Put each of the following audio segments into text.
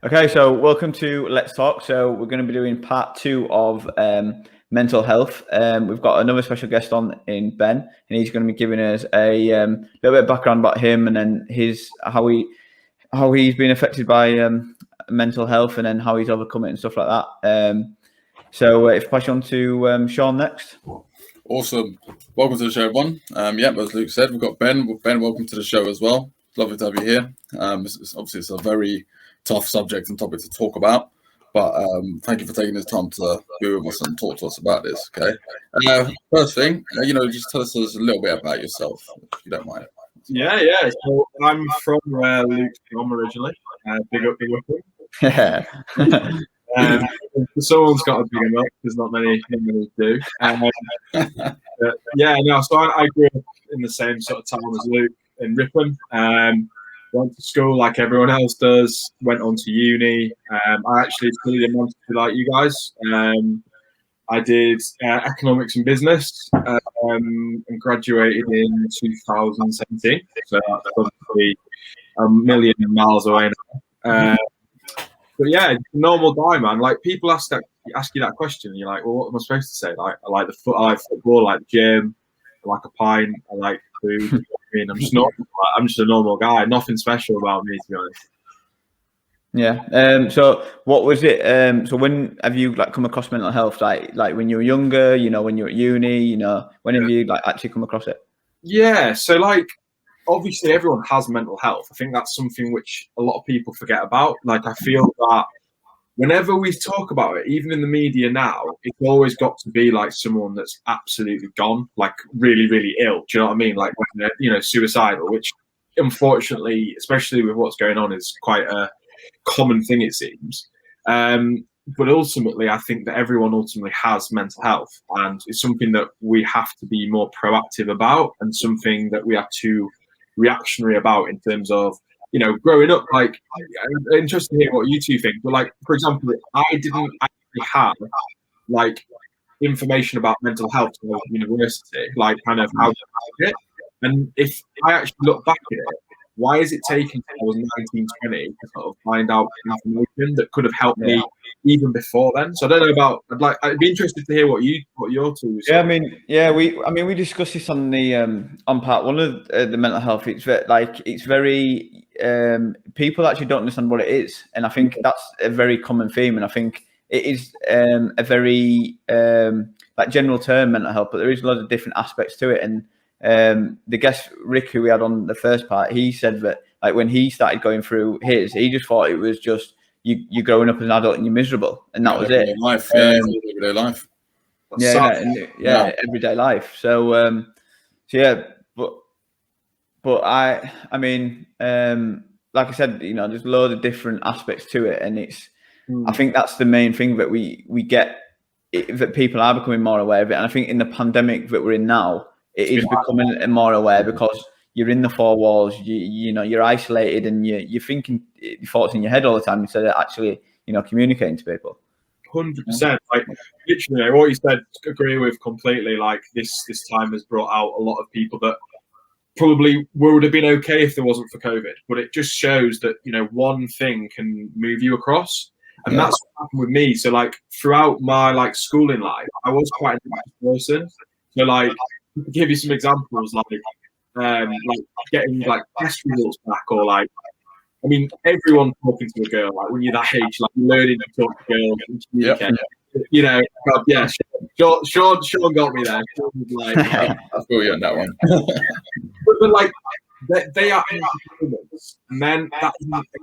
Okay, so welcome to Let's Talk. So we're going to be doing part 2 of mental health. We've got another special guest on in Ben, and he's going to be giving us a little bit of background about him, and then how he's been affected by mental health, and then how he's overcome it and stuff like that. So if I pass you on to Shaun next. Awesome. Welcome to the show, everyone. As Luke said, we've got Ben. Ben, welcome to the show as well. Lovely to have you here. It's a very tough subject and topic to talk about, but thank you for taking this time to be with us and talk to us about this. Okay. First thing, just tell us a little bit about yourself, if you don't mind. Yeah. So I'm from where Luke's from originally. Big up. Yeah. Someone's got to big him up. There's not many do. So I grew up in the same sort of town as Luke in Ripon. Went to school like everyone else does. Went on to uni. I actually studied in Manchester like you guys. I did economics and business and graduated in 2017. So that's probably a million miles away now. But yeah, normal guy, man. Like people ask you that question, and you're like, well, what am I supposed to say? Like, I like football, I like the gym, I like a pint, I like food. You know what I mean, I'm just normal. I'm just a normal guy. Nothing special about me, to be honest. Yeah. So what was it? So when have you come across mental health? Like when you were younger, when you were at uni, when have you actually come across it? Yeah. So obviously everyone has mental health. I think that's something which a lot of people forget about. I feel that whenever we talk about it, even in the media now, it's always got to be like someone that's absolutely gone, like really, really ill. Do you know what I mean? Like when they're, suicidal, which unfortunately, especially with what's going on, is quite a common thing, it seems. But ultimately, I think that everyone ultimately has mental health, and it's something that we have to be more proactive about, and something that we are too reactionary about in terms of, growing up. Interesting to hear what you two think. But for example, I didn't actually have information about mental health at university, kind of how to manage it. And if I actually look back at it, why is it taking I was 19, 20 to sort of find out information that could have helped me even before then? So I don't know about. I'd be interested to hear what your two. Yeah, we discussed this on the on part 1 of the mental health. It's very people actually don't understand what it is, and I think that's a very common theme. And I think it is a very general term, mental health, but there is a lot of different aspects to it. And the guest Rick, who we had on the first part, he said that when he started going through he just thought it was just you growing up as an adult and you're miserable, and that was it. Life, everyday life. Everyday life. So but I mean, like I said, there's a load of different aspects to it, and it's I think that's the main thing that we get, that people are becoming more aware of it. And I think in the pandemic that we're in now, it is becoming more aware, because you're in the four walls, you're isolated, and you're thinking thoughts in your head all the time instead of actually, communicating to people. 100%. Literally, what you said, agree with completely. This time has brought out a lot of people that probably would have been okay if there wasn't for COVID. But it just shows that, one thing can move you across. And that's what happened with me. So throughout my schooling life, I was quite an anxious person. So to give you some examples, getting test results back, or everyone talking to a girl, when you're that age, learning to talk to girls and communicate. Sean got me there. Sean was I feel you on that one. but they are moments, and then that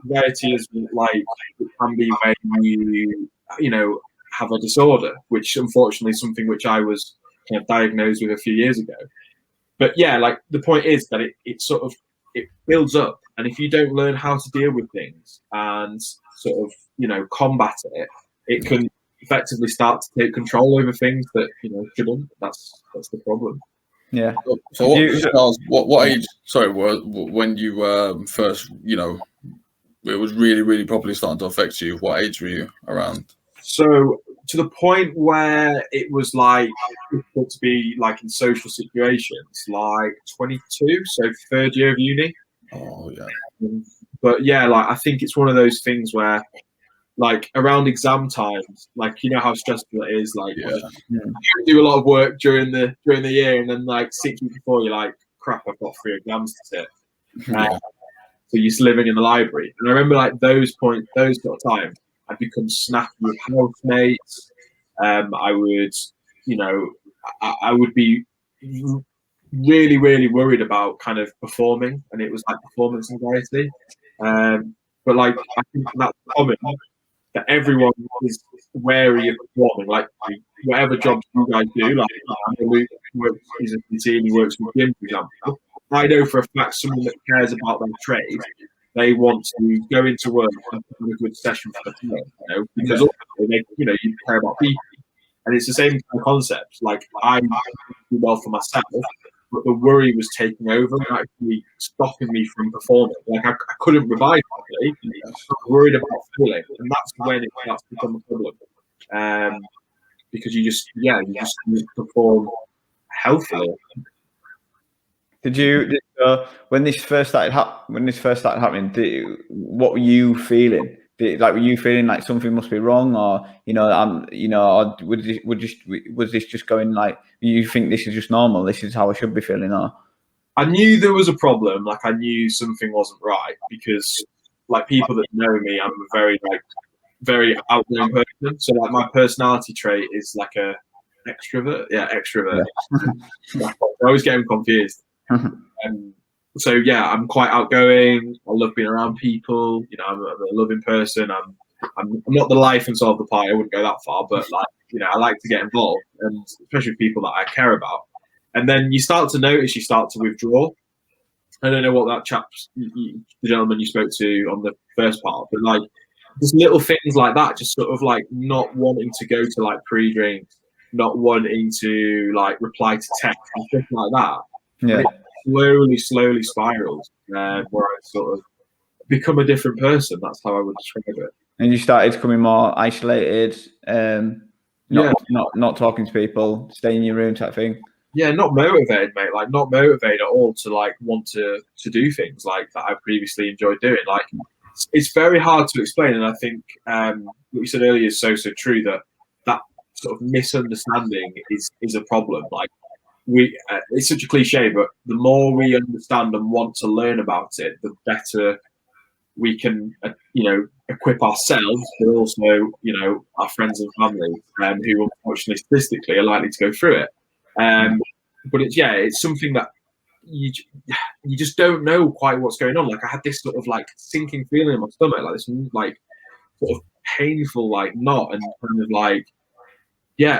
anxiety is it can be when you have a disorder, which unfortunately is something which I was diagnosed with a few years ago. But the point is that it builds up, and if you don't learn how to deal with things and sort of combat it, it can effectively start to take control over things that shouldn't. That's the problem. Yeah. So what age? Sorry, when you first it was really, really properly starting to affect you. What age were you around? So to the point where it was difficult to be in social situations, 22, so 3rd year of uni. Oh yeah. But I think it's one of those things where like around exam times, like you know how stressful it is. Like Yeah. you do a lot of work during the year, and then like 6 weeks before, you're like, crap, I've got 3 exams to sit. Yeah. So you're just living in the library. And I remember like those sort of times, I'd become snappy with housemates. I would, you know, I would be really, really worried about kind of performing, and it was like performance anxiety. But like I think that's common, that everyone is wary of performing. Like whatever jobs you guys do, like Luke works, he's a PT, he works with Jim, for example. I know for a fact someone that cares about their trade, they want to go into work and put on a good session for the client, you know, because ultimately they, you know, you care about people. And it's the same kind of concept. Like I do well for myself, but the worry was taking over and actually stopping me from performing. Like I couldn't revive properly. I was worried about failing, and that's when it starts to become a problem. Because you just need to perform healthily. Did you when this first started happening? What were you feeling? Were you feeling like something must be wrong, or or was this just going like you think this is just normal? This is how I should be feeling, or? I knew there was a problem. Like I knew something wasn't right because, like people that know me, I'm a very outgoing person. So like my personality trait is like a extrovert. Yeah, extrovert. Yeah. I always get them confused. So yeah, I'm quite outgoing. I love being around people. You know, I'm a loving person. I'm not the life and soul of the party. I wouldn't go that far, but like you know, I like to get involved, and especially with people that I care about. And then you start to notice, you start to withdraw. I don't know what that chap, the gentleman you spoke to on the first part, but like just little things like that, just sort of like not wanting to go to like pre-drinks, not wanting to like reply to text and stuff like that. Yeah. Slowly spiraled, where I sort of become a different person. That's how I would describe it. And you started becoming more isolated, not talking to people, stay in your room type thing. Yeah, not motivated, mate. Like not motivated at all to like want to do things like that I previously enjoyed doing. Like it's very hard to explain, and I think what you said earlier is so true, that sort of misunderstanding is a problem. Like it's such a cliche, but the more we understand and want to learn about it, the better we can, equip ourselves, but also, our friends and family, who unfortunately statistically are likely to go through it. But it's something that you just don't know quite what's going on. Like I had this sort of like sinking feeling in my stomach, like this like sort of painful like knot, and kind of like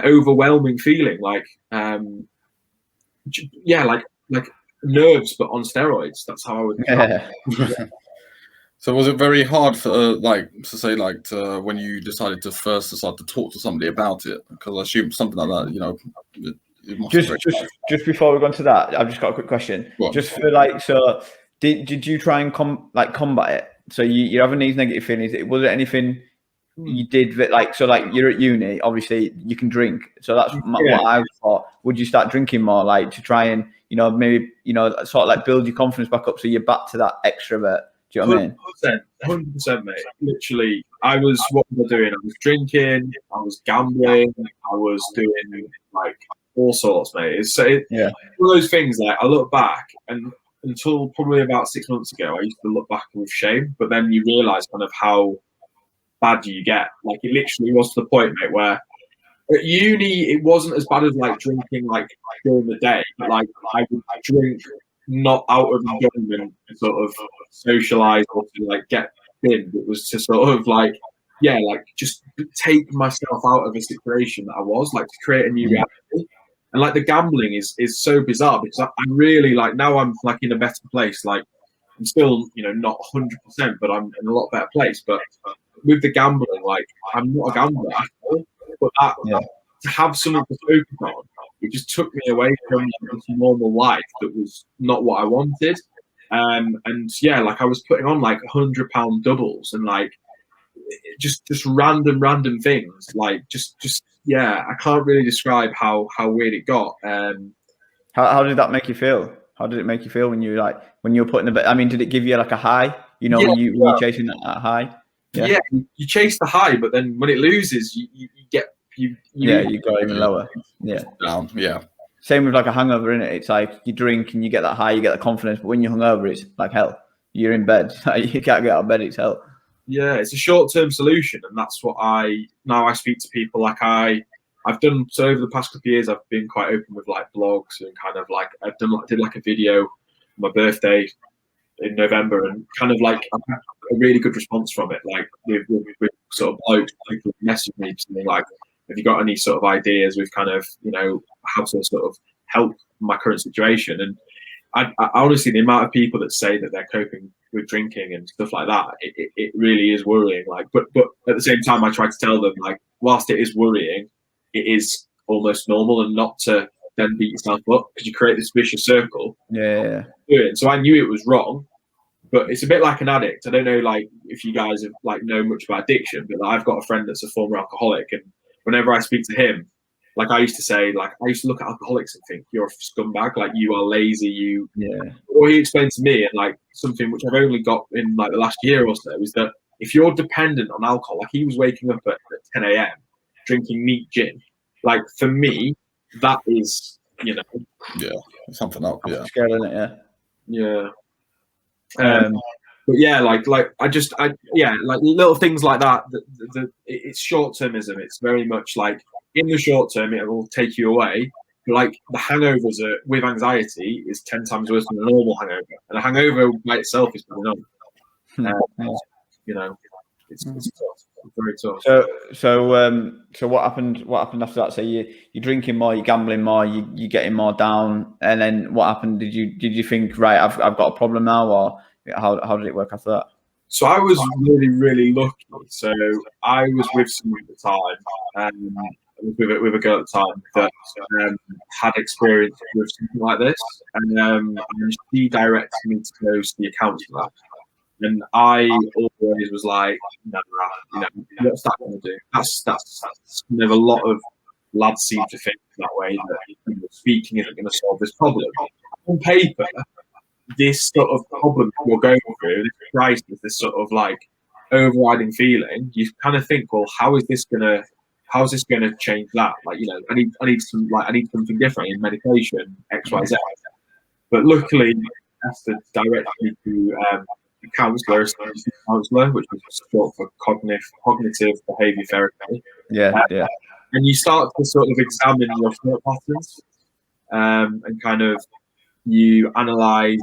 overwhelming feeling, like like nerves but on steroids. That's how I would So was it very hard for when you decided to first decide to talk to somebody about it? Because I assume something like that, just before we go into that, I've just got a quick question. Just for like, so did you try and combat it? So you're having these negative feelings. Was it anything you did that you're at uni, obviously you can drink. So that's what I thought. Would you start drinking more, like to try and maybe sort of like build your confidence back up so you're back to that extrovert? Do you know what I mean? 100%, mate. Literally, what was I doing? I was drinking, I was gambling, I was doing like all sorts, mate. It's one of those things. Like I look back, and until probably about 6 months ago, I used to look back with shame. But then you realise kind of how bad you get. Like it literally was to the point, mate, where at uni it wasn't as bad as like drinking like during the day, but like I would drink not out of enjoyment to sort of socialize or to like get in. It was to sort of like just take myself out of a situation that I was, like to create a new reality. And like the gambling is so bizarre because I really like now I'm like in a better place. Like I'm still not 100%, but I'm in a lot better place. But with the gambling, like I'm not a gambler at all, but to have something to focus on, it just took me away from this normal life that was not what I wanted. And like I was putting on like £100 doubles and like just random things, like just I can't really describe how weird it got. How did that make you feel? How did it make you feel when you were putting the bet? I mean, did it give you like a high? When you were chasing that high? Yeah, you chase the high, but then when it loses, you go even lower. Yeah, down. Yeah. Same with like a hangover, innit? It's like you drink and you get that high, you get the confidence, but when you're hungover, it's like hell. You're in bed, you can't get out of bed. It's hell. Yeah, it's a short-term solution, and that's what I speak to people like I've done. So over the past couple of years, I've been quite open with like blogs and kind of like did like a video on my birthday in November, and kind of like I've had a really good response from it. Like with sort of blokes, people message me saying like, "Have you got any sort of ideas with kind of how to sort of help my current situation?" And I honestly, the amount of people that say that they're coping with drinking and stuff like that, it really is worrying. Like, but at the same time, I try to tell them like, whilst it is worrying, it is almost normal, and not to then beat yourself up because you create this vicious circle. Yeah. So I knew it was wrong, but it's a bit like an addict. I don't know, like if you guys have like know much about addiction, but I've got a friend that's a former alcoholic, and whenever I speak to him, like I used to say, like I used to look at alcoholics and think, you're a scumbag, like you are lazy, Or he explained to me, and like something which I've only got in like the last year or so, is that if you're dependent on alcohol, like he was waking up at 10 a.m. drinking neat gin, like for me, that is, something up. Yeah. Scared, isn't it? Yeah. But yeah, like little things like that. It's short termism. It's very much like in the short term, it will take you away. But like the hangovers with anxiety is 10 times worse than a normal hangover, and a hangover by itself is going on. It's tough. It's very tough. So what happened? What happened after that? So you're drinking more, you're gambling more, you're getting more down, and then what happened? Did you think, right, I've got a problem now, or how did it work after that? So I was really, really lucky. So I was with someone at the time, with a girl at the time that had experience with something like this, and she directed me to go see a counsellor. And I always was like, no, what's that going to do? That's kind of a lot of lads seem to think that way, that speaking isn't going to solve this problem. On paper, this sort of problem you're going through, this crisis, this sort of like overriding feeling, you kind of think, well, how is this gonna change that? Like, I need something different in medication, X, Y, Z. But luckily, Esther directed me to a counsellor, which is short for cognitive behaviour therapy. Yeah. And you start to sort of examine your thought patterns, and kind of you analyze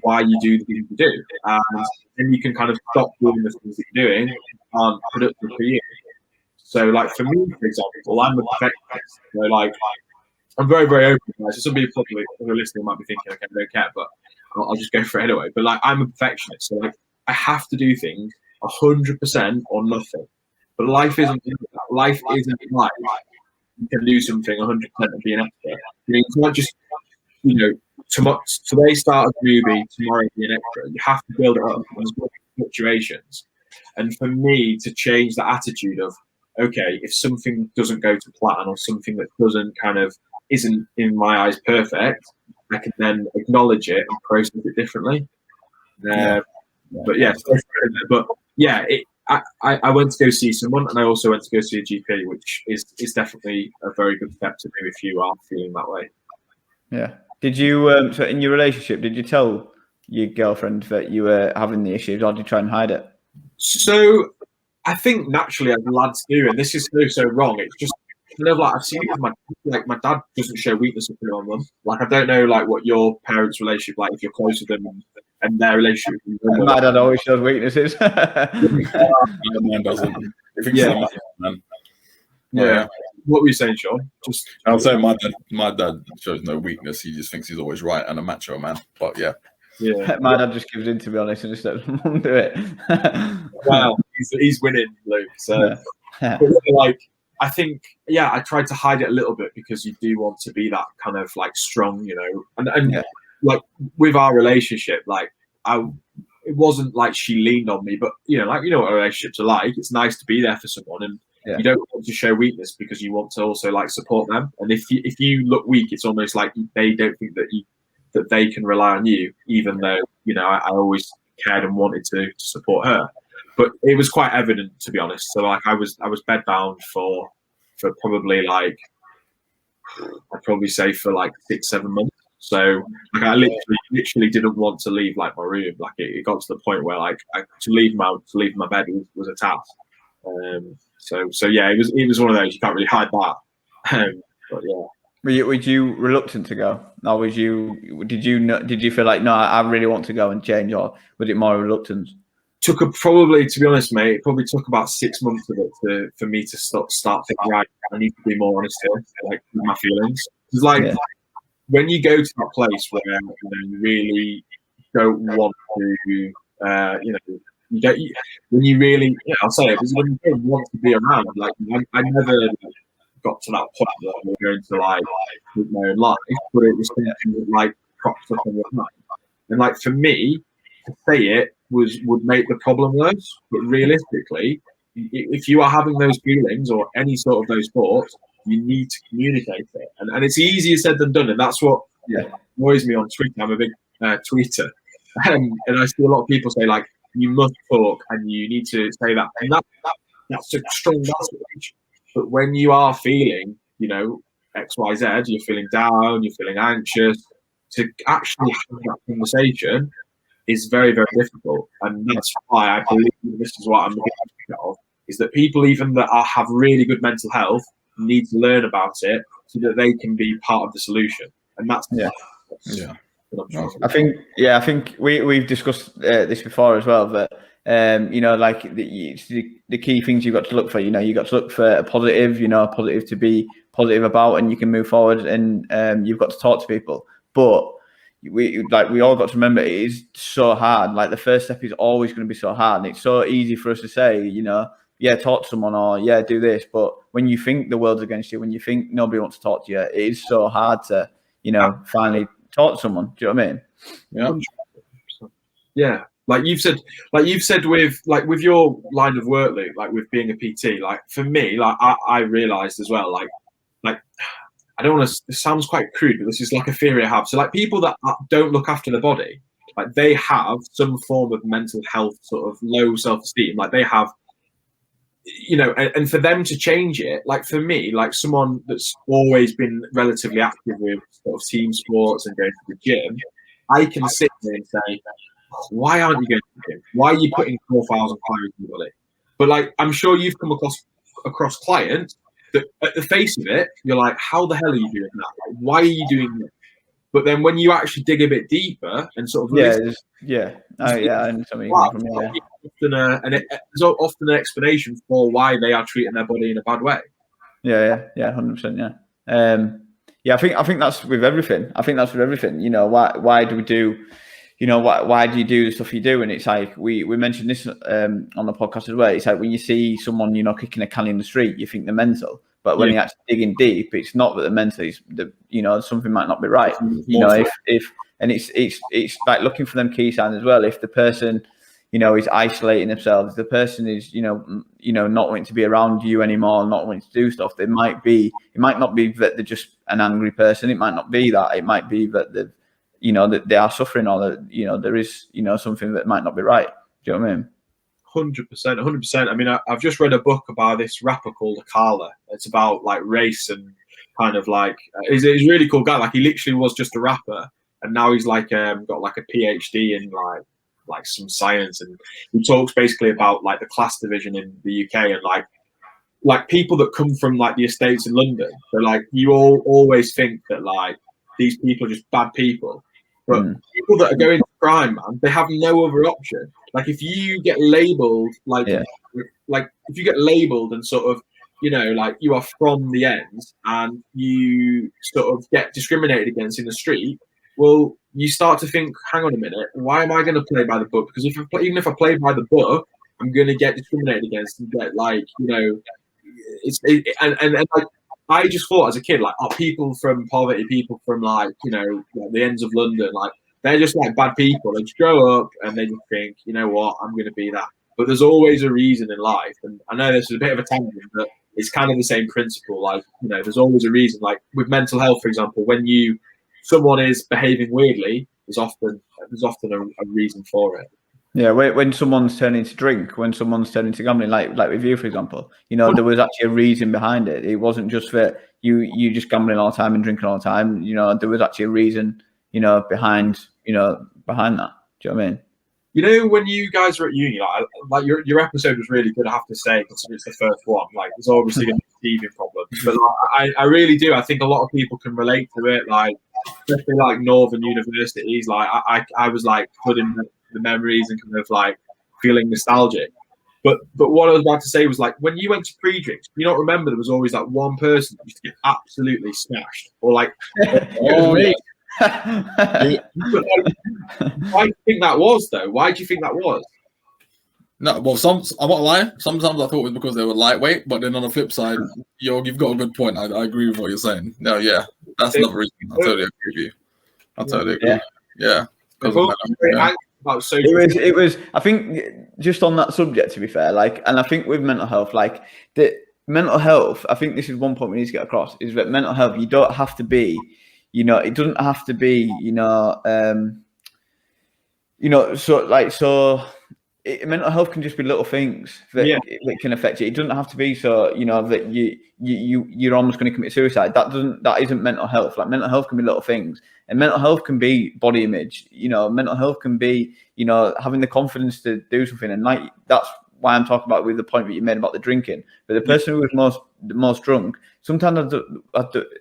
why you do the things you do, and then you can kind of stop doing the things that you're doing aren't productive for you. So, like for me, for example, I'm a perfectionist. So, like, I'm very, very open. So some people who are listening might be thinking, okay, I don't care, but I'll just go for it anyway. But like, I'm a perfectionist, so like, I have to do things 100% or nothing. But life isn't like that. Life isn't like you can do something 100% and be an expert. You can't just, today start as a newbie, tomorrow be an expert. You have to build it up. There's fluctuations. And for me to change the attitude of, okay, if something doesn't go to plan or something that isn't in my eyes perfect, I can then acknowledge it and process it differently. But I went to go see someone, and I also went to go see a GP, which is definitely a very good step to do if you are feeling that way. Yeah. Did you, so in your relationship, did you tell your girlfriend that you were having the issues, or did you try and hide it? So I think naturally, as lads do, and this is so wrong, it's just kind of like I've seen it with my dad doesn't show weakness on them. Like, I don't know like what your parents' relationship like, if you're close with them and their relationship with them. My dad always shows weaknesses. Man doesn't. Yeah. Yeah. What were you saying, Sean? I'll say my dad shows no weakness. He just thinks he's always right and a macho man. But yeah. My dad just gives in, to be honest, and just lets mum do it. Wow, he's winning, Luke. So, like, I think, I tried to hide it a little bit because you do want to be that kind of like strong, and like with our relationship, like it wasn't like she leaned on me, but like what relationships are like. It's nice to be there for someone, and you don't want to show weakness because you want to also like support them. And if you look weak, it's almost like they don't think that they can rely on you, even though I always cared and wanted to support her. but it was quite evident, to be honest. So like I was bedbound for probably like, I'd probably say for like 6-7 months. So like I literally didn't want to leave like my room. Like it got to the point where like to leave my bed was a task. So yeah, it was one of those, you can't really hide that. But yeah. Were you reluctant to go? Or did you feel like, no, I really want to go and change, or was it more reluctance? Probably, to be honest, mate, it probably took about 6 months of it for me to start thinking, right, I need to be more honest here, like with my feelings. Because like when you go to that place where you really don't want to, when you really, I'll say it, because when you don't want to be around, like I never got to that point where I was going to like live my own life, but it was something that like cropped up in your mind. And like for me, to say it would make the problem worse. But realistically, if you are having those feelings or any sort of those thoughts, you need to communicate it. And it's easier said than done. And that's what annoys me on Twitter. I'm a big tweeter. And I see a lot of people say, like, you must talk and you need to say that. And that's a strong message. But when you are feeling, X, Y, Z, you're feeling down, you're feeling anxious, to actually have that conversation is very, very difficult. And that's why I believe this is what I'm looking of, is that people even that have really good mental health need to learn about it so that they can be part of the solution. And that's I think we've discussed this before as well, but like the key things you've got to look for, you've got to look for a positive, a positive to be positive about, and you can move forward, and you've got to talk to people. But we all got to remember, it is so hard. Like the first step is always going to be so hard, and it's so easy for us to say, talk to someone, or do this. But when you think the world's against you, when you think nobody wants to talk to you, it is so hard to, finally talk to someone. Do you know what I mean? Yeah. Yeah. Like you've said with your line of work, Luke, like with being a PT, like for me, like I realized as well, like I don't want to, it sounds quite crude, but this is like a theory I have. So like people that don't look after their body, like they have some form of mental health, sort of low self-esteem. Like they have, and for them to change it, like for me, like someone that's always been relatively active with sort of team sports and going to the gym, I can sit there and say, why aren't you going to the gym? Why are you putting 4,000 calories in your body? But like, I'm sure you've come across clients that at the face of it, you're like, how the hell are you doing that? Like, why are you doing this? But then when you actually dig a bit deeper and sort of and something there's often an explanation for why they are treating their body in a bad way. 100%. I think that's with everything. Why do we do? Why do you do the stuff you do? And it's like we mentioned this on the podcast as well. It's like when you see someone kicking a can in the street, you think they're mental, but when you actually dig in deep, it's not that they're mental. It's something might not be right. It's like looking for them key signs as well. If the person is isolating themselves, if the person is not wanting to be around you anymore, not wanting to do stuff, it might not be that they're just an angry person. It might not be that. It might be that they've that they are suffering, or that there is something that might not be right. Do you know what I mean? 100%. I mean, I've just read a book about this rapper called Akala. It's about like race and kind of like he's a really cool guy. Like he literally was just a rapper, and now he's like got like a PhD in like some science, and he talks basically about like the class division in the UK and like people that come from like the estates in London. So like you always think that like these people are just bad people. But people that are going to crime, man, they have no other option. Like if you get labelled, like if you get labelled and sort of, like you are from the ends and you sort of get discriminated against in the street, well, you start to think, hang on a minute, why am I going to play by the book? Because even if I play by the book, I'm going to get discriminated against and get like, and like, I just thought as a kid, like, people from poverty, people from like the ends of London, like they're just like bad people. They just grow up and they just think, you know what, I'm going to be that. But there's always a reason in life, and I know this is a bit of a tangent, but it's kind of the same principle. Like, there's always a reason. Like with mental health, for example, when someone is behaving weirdly, there's often a reason for it. Yeah, when someone's turning to drink, when someone's turning to gambling, like with you, for example, there was actually a reason behind it. It wasn't just that you just gambling all the time and drinking all the time. There was actually a reason, behind that. Do you know what I mean? When you guys were at uni, like your episode was really good, I have to say, considering it's the first one. Like, there's obviously going to be teething problems, but I really do. I think a lot of people can relate to it. Like, especially like Northern universities. Like, I was like flooding the memories and kind of like feeling nostalgic. But what I was about to say was, like, when you went to pre-drinks, you don't remember there was always like one person that used to get absolutely smashed, or like, Oh, yeah. But, like, why do you think that was, though? Why do you think that was? No, well, I won't lie. Sometimes I thought it was because they were lightweight, but then on the flip side, you've got a good point. I agree with what you're saying. No, yeah, that's another reason. I totally agree with you. I totally agree. Yeah. It was. I think just on that subject, to be fair, and I think with mental health, the mental health. I think this is one point we need to get across: is that mental health. You don't have to be. It doesn't have to be. Mental health can just be little things that can affect you. It doesn't have to be so that you're almost going to commit suicide. That isn't mental health. Like, mental health can be little things, and mental health can be body image. Mental health can be having the confidence to do something, and like that's why I'm talking about with the point that you made about the drinking. But the person who was the most drunk sometimes had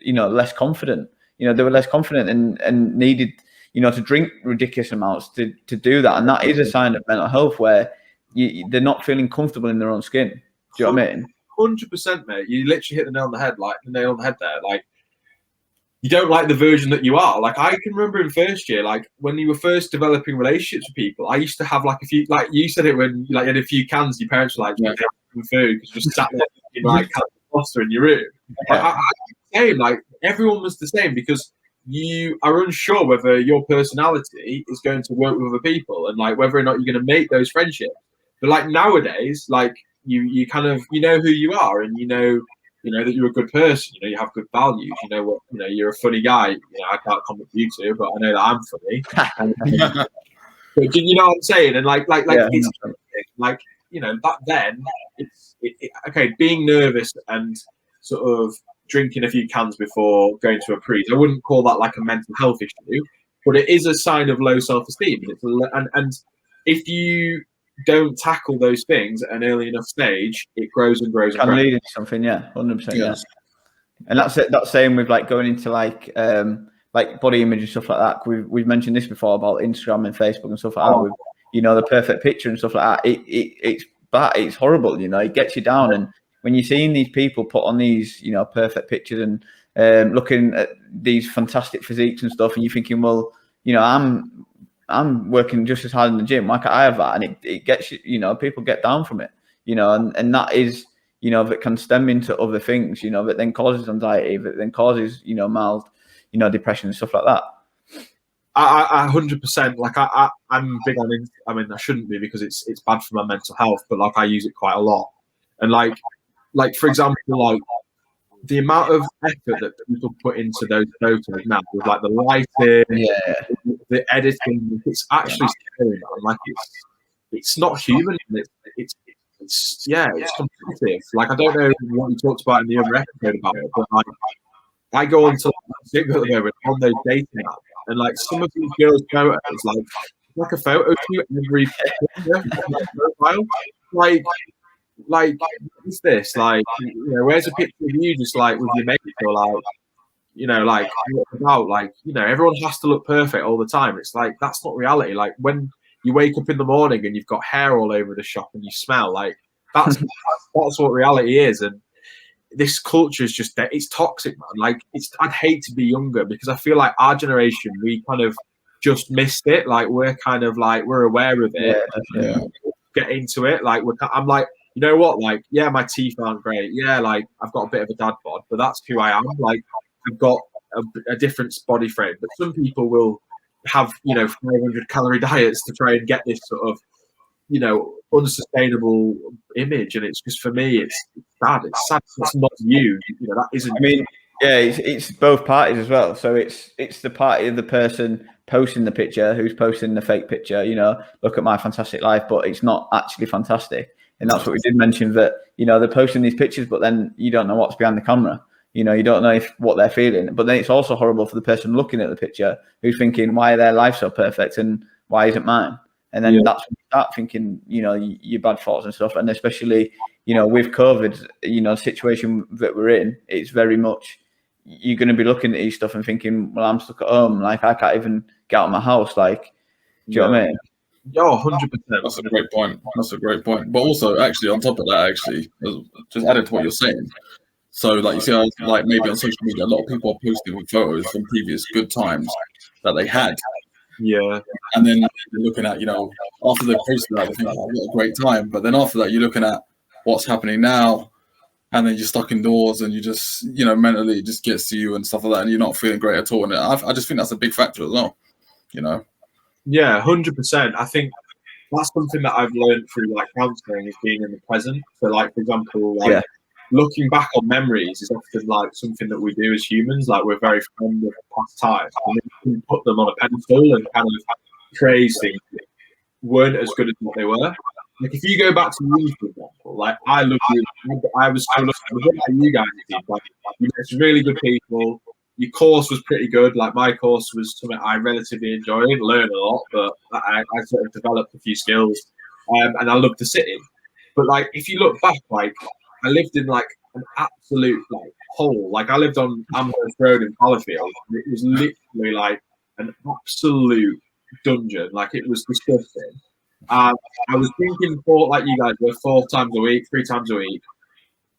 less confident. They were less confident and needed to drink ridiculous amounts to do that. And that is a sign of mental health, where they're not feeling comfortable in their own skin. Do you know what I mean? 100%, mate. You literally hit the nail on the head, there. Like, you don't like the version that you are. Like, I can remember in first year, like, when you were first developing relationships with people, I used to have like a few, like you said it when you had a few cans, your parents were like, you have food because you just sat there in like foster in your room. Yeah. Same, like, everyone was the same, because you are unsure whether your personality is going to work with other people, and like whether or not you're going to make those friendships. But like nowadays, like you kind of who you are, and you know that you're a good person. You have good values. You're a funny guy. I can't comment with you two, but I know that I'm funny. But you know what I'm saying? And it's like back then, okay, being nervous and sort of drinking a few cans before going to a pre. I wouldn't call that like a mental health issue, but it is a sign of low self-esteem. And if you don't tackle those things at an early enough stage, it grows and grows. Can lead into something, 100%. Yeah. And that's it. That's same with like going into like body image and stuff like that. We've mentioned this before about Instagram and Facebook and stuff like that. With the perfect picture and stuff like that. It's bad. It's horrible. It gets you down. And when you're seeing these people put on these, perfect pictures and looking at these fantastic physiques and stuff, and you're thinking, well, I'm working just as hard in the gym. Why can't I have that? And it gets you, people get down from it, and that is, that can stem into other things, that then causes anxiety, that then causes, mild, depression and stuff like that. I 100%. Like I'm big on it. I mean, I shouldn't be, because it's bad for my mental health, but like I use it quite a lot. And like for example, like the amount of effort that people put into those photos now, with like the lighting, the editing, it's actually scary, man. Like it's not human. It's competitive. Like, I don't know what you talked about in the other episode about it, but like I go on to Tinder at the moment on those dating apps, and like some of these girls' photos, like a photo shoot every profile. Like, what's this? Like, where's a picture of you just like with your mate, or like, about like, everyone has to look perfect all the time. It's like, that's not reality. Like, when you wake up in the morning and you've got hair all over the shop and you smell, like, that's what reality is. And this culture is just, it's toxic, man. Like, I'd hate to be younger, because I feel like our generation, we kind of just missed it. Like, we're kind of like, we're aware of it. Get into it. Like, I'm like, you know what? Like, yeah, my teeth aren't great. Yeah, like, I've got a bit of a dad bod, but that's who I am. Like, I've got a different body frame. But some people will have, 500 calorie diets to try and get this sort of, unsustainable image. And it's just, for me, it's sad. It's sad. It's not you. That isn't. I mean, Yeah, it's both parties as well. So it's the party of the person posting the picture who's posting the fake picture. You know, look at my fantastic life, but it's not actually fantastic. And that's what we did mention, that you know they're posting these pictures, but then you don't know what's behind the camera. You know, you don't know what they're feeling. But then it's also horrible for the person looking at the picture who's thinking, why are their life so perfect and why isn't mine? And then that's when you start thinking, you know, your bad thoughts and stuff. And especially, you know, with COVID, you know, situation that we're in, it's very much you're going to be looking at these stuff and thinking, well, I'm stuck at home. Like, I can't even get out of my house. Like, do you know what I mean? Yeah, 100%. That's a great point. That's a great point. But also, actually, on top of that, actually, just added to what you're saying. So, like, you see, like maybe on social media, a lot of people are posting with photos from previous good times that they had. Yeah. And then you're looking at, you know, after they posted that, they think, oh, what a great time. But then after that, you're looking at what's happening now. And then you're stuck indoors and you just, you know, mentally it just gets to you and stuff like that. And you're not feeling great at all. And I just think that's a big factor as well, you know? Yeah, 100%. I think that's something that I've learned through like counselling, is being in the present. So, like, for example, like looking back on memories is often like something that we do as humans. Like, we're very fond of past times, and we can put them on a pedestal and kind of praise things that weren't as good as what they were. Like, if you go back to uni, for example, like, I loved you. I was so lucky. I was like you guys did. Like, you met some really good people. Your course was pretty good. Like, my course was something I relatively enjoyed, learned a lot, but I sort of developed a few skills, and I loved the city. But like, if you look back, like, I lived in like an absolute like hole. Like, I lived on Amherst Road in Fallowfield. And it was literally like an absolute dungeon. Like, it was disgusting. I was drinking like you guys were 4 times a week, 3 times a week.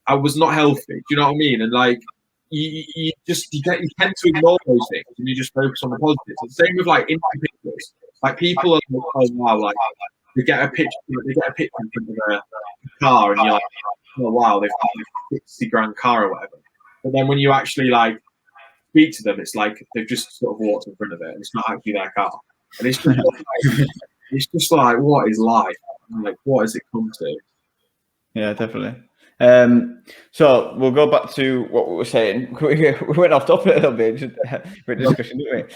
I was not healthy. Do you know what I mean? And like, you tend to ignore those things and you just focus on the positives. It's the same with like Insta pictures. Like, people are like, oh wow, like they get a picture in front of a car and you're like, oh wow, they've got like a 60 grand car or whatever. But then when you actually like speak to them, it's like they've just sort of walked in front of it and it's not actually their car. And it's just like, it's just like, what is life? Like, what has it come to? Yeah, definitely. So we'll go back to what we were saying. We went off topic a little bit with discussion, didn't we?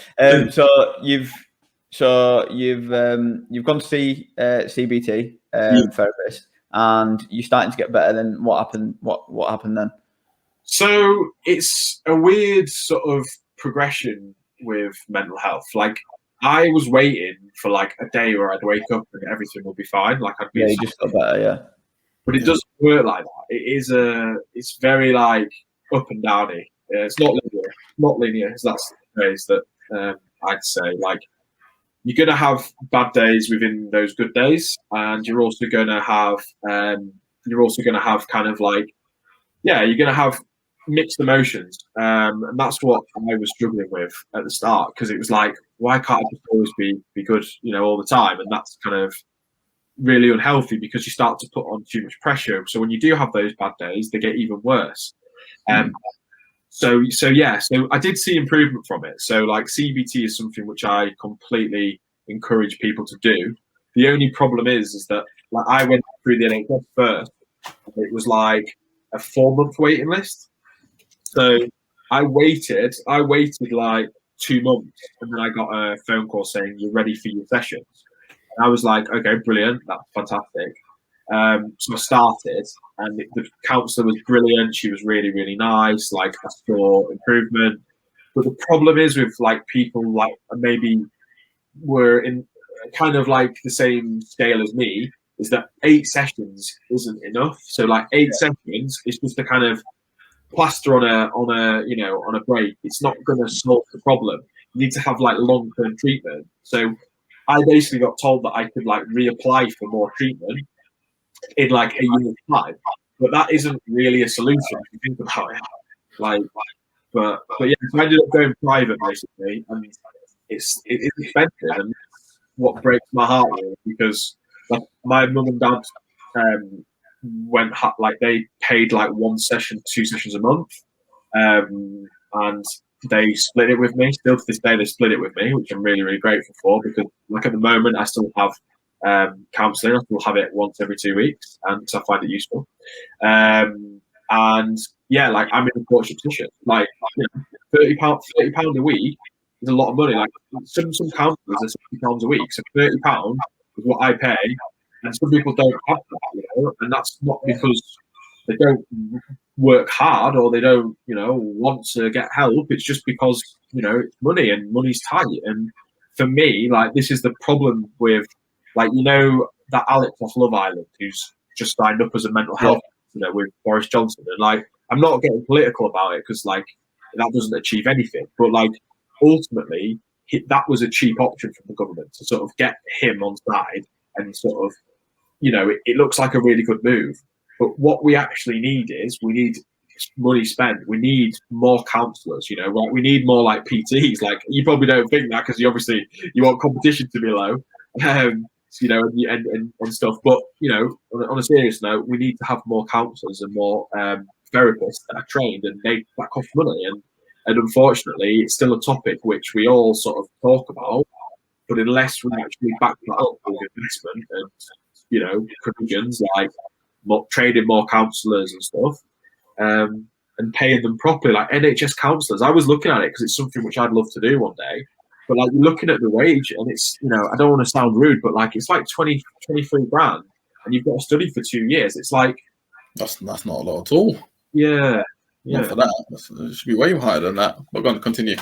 So you've gone to see CBT therapist, and you're starting to get better. Then what happened? What happened then? So it's a weird sort of progression with mental health. Like, I was waiting for like a day where I'd wake up and everything would be fine. Like, I'd be you just got better, yeah. But it doesn't work like that. It's very like up and downy. It's not linear. Not linear. That's the phrase that I'd say. Like, you're gonna have bad days within those good days, and you're also gonna have kind of like, you're gonna have mixed emotions, and that's what I was struggling with at the start, because it was like, why can't I just always be good, you know, all the time? And that's kind of really unhealthy, because you start to put on too much pressure. So when you do have those bad days, they get even worse. So I did see improvement from it. So like, CBT is something which I completely encourage people to do. The only problem is that like, I went through the NHS first, and it was like a 4-month waiting list. So I waited like 2 months, and then I got a phone call saying, you're ready for your sessions. And I was like, okay, brilliant, that's fantastic. So I started, and the counsellor was brilliant. She was really, really nice. Like, I saw improvement. But the problem is with like people like maybe were in kind of like the same scale as me, is that 8 sessions isn't enough. So like 8 sessions is just a kind of plaster on a break. It's not going to solve the problem. You need to have like long-term treatment. So I basically got told that I could like reapply for more treatment in like a year's time, but that isn't really a solution if you think about it. But yeah, so I ended up going private basically, and it's expensive, and what breaks my heart really, because like, my mum and dad they paid like 1 session, 2 sessions a month, and they split it with me. Still to this day, they split it with me, which I'm really, really grateful for, because like at the moment I still have counselling. I still have it once every 2 weeks, and so I find it useful. And yeah, like I'm in a fortunate position. Like, you know, £30 a week is a lot of money. Like some councillors are £60 a week, so £30 is what I pay, and some people don't have that, you know, and that's not because they don't work hard or they don't, you know, want to get help. It's just because, you know, it's money and money's tight. And for me, like this is the problem with, like, you know, that Alex off Love Island who's just signed up as a mental health, you know, with Boris Johnson, and like I'm not getting political about it because like that doesn't achieve anything, but like ultimately that was a cheap option from the government to sort of get him on side and sort of, you know, it looks like a really good move. But what we actually need is we need money spent. We need more counsellors, you know, like we need more like PTs. Like you probably don't think that because you obviously you want competition to be low, you know, and stuff. But you know, on a serious note, we need to have more counsellors and more therapists that are trained, and that cost money. And unfortunately, it's still a topic which we all sort of talk about. But unless we actually back that up with investment and, you know, provisions like training more counsellors and stuff, and paying them properly, like NHS counsellors. I was looking at it because it's something which I'd love to do one day. But like you're looking at the wage, and it's, you know, I don't want to sound rude, but like it's like 23 grand, and you've got to study for 2 years. It's like That's not a lot at all. Yeah. Not for that. It should be way higher than that. But go on, continue.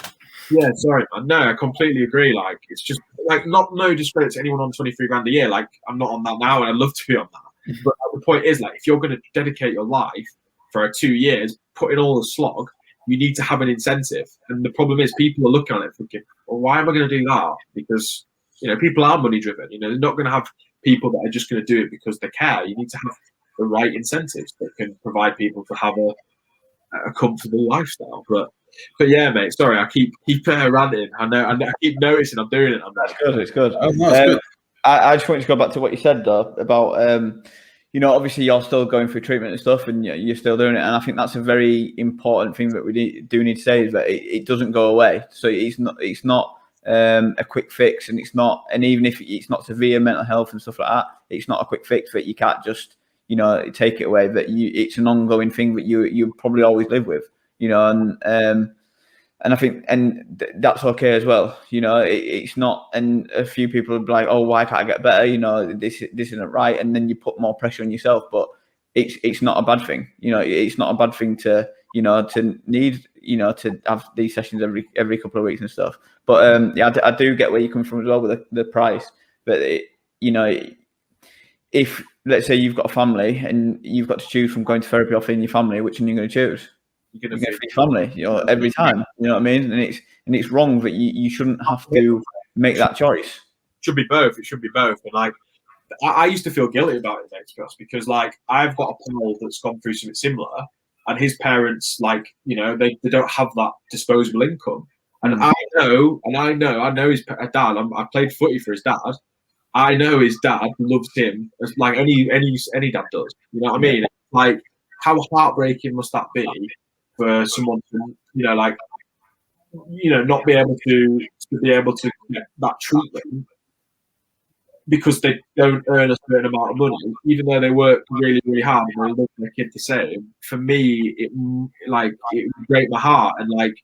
Yeah, sorry, man. No, I completely agree. Like, it's just like no discredit to anyone on 23 grand a year. Like, I'm not on that now, and I'd love to be on that. But the point is, like, if you're going to dedicate your life for 2 years, put in all the slog, you need to have an incentive. And the problem is, people are looking at it thinking, well, why am I going to do that? Because, you know, people are money driven. You know, they're not going to have people that are just going to do it because they care. You need to have the right incentives that can provide people to have a comfortable lifestyle. But yeah, mate. Sorry, I keep ranting. I know. I keep noticing I'm doing it. That's good. It's good. Oh, no, it's good. I just wanted to go back to what you said though about you know, obviously you're still going through treatment and stuff, and you're still doing it. And I think that's a very important thing that we do need to say is that it doesn't go away. So it's not a quick fix, and it's not. And even if it's not severe mental health and stuff like that, it's not a quick fix that you can't just, you know, take it away. That it's an ongoing thing that you probably always live with, you know, and I think, that's okay as well. You know, it's not, and a few people will be like, oh, why can't I get better? You know, this isn't right. And then you put more pressure on yourself, but it's not a bad thing. You know, it's not a bad thing to, you know, to need, you know, to have these sessions every couple of weeks and stuff. But yeah, I do get where you come from as well with the price. But you know, if let's say you've got a family and you've got to choose from going to therapy or feeding your family, which one are you going to choose? You're going to feed your family, you know, every time. You know what I mean? And it's wrong that you shouldn't have to make that choice. Should be both. It should be both. And like, I used to feel guilty about it, mate, to be honest, because like I've got a pal that's gone through something similar, and his parents, like, you know, they don't have that disposable income. And I know his dad. I played footy for his dad. I know his dad loves him as like any dad does. You know what I mean? Like, how heartbreaking must that be for someone to, you know, like, you know, not be able to get that treatment because they don't earn a certain amount of money, even though they work really, really hard and they love their kid the same. For me, it would break my heart. And like,